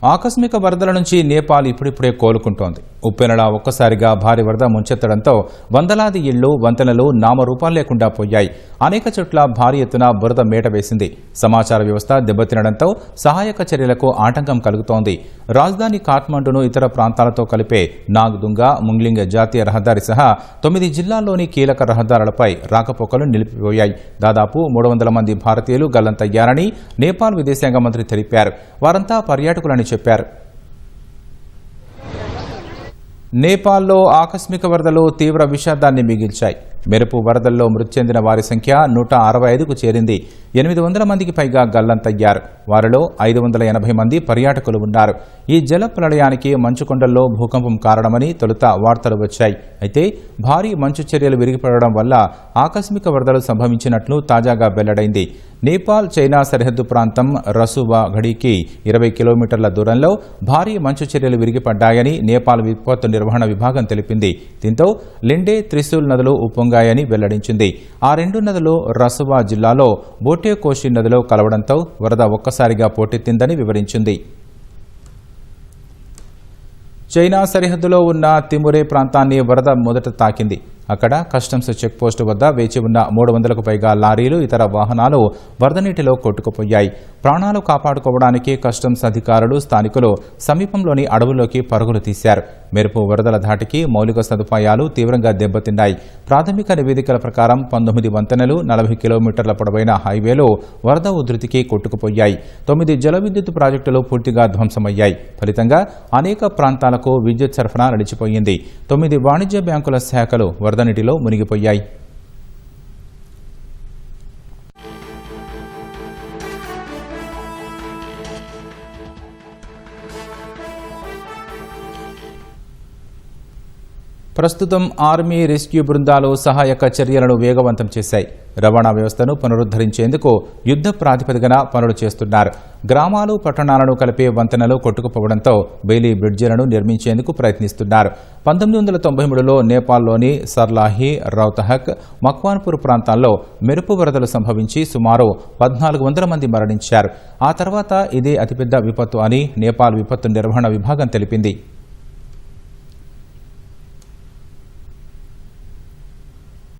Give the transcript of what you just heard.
ఆకస్మిక వరదల నుంచి నేపాల్ ఇప్పుడిప్పుడే కోలుకుంటోంది. ఉప్పెనలా ఒక్కసారిగా భారీ వరద ముంచెత్తడంతో వందలాది ఇళ్లు, వంతెనలు నామరూపాలు లేకుండా పోయాయి. అనేక చోట్ల భారీ ఎత్తున బురద మేట వేసింది. సమాచార వ్యవస్థ దెబ్బతినడంతో సహాయక చర్యలకు ఆటంకం కలుగుతోంది. రాజధాని కాఠ్మండూను ఇతర ప్రాంతాలతో కలిపే నాగ్దుంగా, ముంగ్లింగ్ జాతీయ రహదారి సహా 9 జిల్లాల్లోని కీలక రహదారులపై రాకపోకలు నిలిపిపోయాయి. దాదాపు 300 మంది భారతీయులు గల్లంతయ్యారని నేపాల్ విదేశాంగ మంత్రి తెలిపారు. వారంతా పర్యాటకులని చెప్పారు. నేపాల్లో ఆకస్మిక వరదలు తీవ్ర విషాదాన్ని మిగిల్చాయి. మెరుపు వరదల్లో మృతి చెందిన వారి సంఖ్య 165కు చేరింది. 800 మందికి పైగా గల్లంతయ్యారు. వారిలో 580 మంది పర్యాటకులు ఉన్నారు. ఈ జల ప్రళయానికి మంచుకొండల్లో భూకంపం కారణమని తొలుత వార్తలు వచ్చాయి. అయితే భారీ మంచు చర్యలు విరిగిపడడం వల్ల ఆకస్మిక వరదలు సంభవించినట్లు తాజాగా వెల్లడైంది. నేపాల్ చైనా సరిహద్దు ప్రాంతం రసువా ఘడికి 20 కిలోమీటర్ల దూరంలో భారీ మంచు చర్యలు విరిగిపడ్డాయని నేపాల్ విపత్తు నిర్వహణ విభాగం తెలిపింది. దీంతో లిండే, త్రిశూల్ నదులు ఉప్పొంగాయని వెల్లడించింది. ఆ 2 నదులు రసువా జిల్లాలో బోటేకోషి నదిలో కలవడంతో వరద ఒక్కసారిగా పోటెత్తిందని వివరించింది. చైనా సరిహద్దులో ఉన్న తిమురే ప్రాంతాన్ని వరద మొదట తాకింది. అక్కడ కస్టమ్స్ చెక్పోస్టు వద్ద వేచి ఉన్న 300కు పైగా లారీలు, ఇతర వాహనాలు వరద నీటిలో కొట్టుకుపోయాయి. ప్రాణాలు కాపాడుకోవడానికి కస్టమ్స్ అధికారులు, స్థానికులు సమీపంలోని అడవుల్లోకి పరుగులు తీశారు. మెరుపు వరదల ధాటికి మౌలిక సదుపాయాలు తీవ్రంగా దెబ్బతిన్నాయి. ప్రాథమిక నివేదికల ప్రకారం 19 వంతెనలు, 40 కిలోమీటర్ల పొడవైన హైవేలు వరద ఉధృతికి కొట్టుకుపోయాయి. 9 జల విద్యుత్ ప్రాజెక్టులు పూర్తిగా ధ్వంసమయ్యాయి. ఫలితంగా అనేక ప్రాంతాలకు విద్యుత్ సరఫరా నిలిచిపోయింది. 9 వాణిజ్య బ్యాంకుల శాఖలు వరద నీటిలో మునిగిపోయాయి. ప్రస్తుతం ఆర్మీ, రెస్క్యూ బృందాలు సహాయక చర్యలను వేగవంతం చేశాయి. రవాణా వ్యవస్థను పునరుద్ధరించేందుకు యుద్ధ ప్రాతిపదికన పనులు చేస్తున్నారు. గ్రామాలు, పట్టణాలను కలిపే వంతెనలు కొట్టుకుపోవడంతో బెయిలీ బ్రిడ్జిలను నిర్మించేందుకు ప్రయత్నిస్తున్నారు. 1993లో నేపాల్లోని సర్లాహి, రౌతహక్, మక్వాన్పూర్ ప్రాంతాల్లో మెరుపు వరదలు సంభవించి సుమారు 1400 మంది మరణించారు. ఆ తర్వాత ఇదే అతిపెద్ద విపత్తు అని నేపాల్ విపత్తు నిర్వహణ విభాగం తెలిపింది.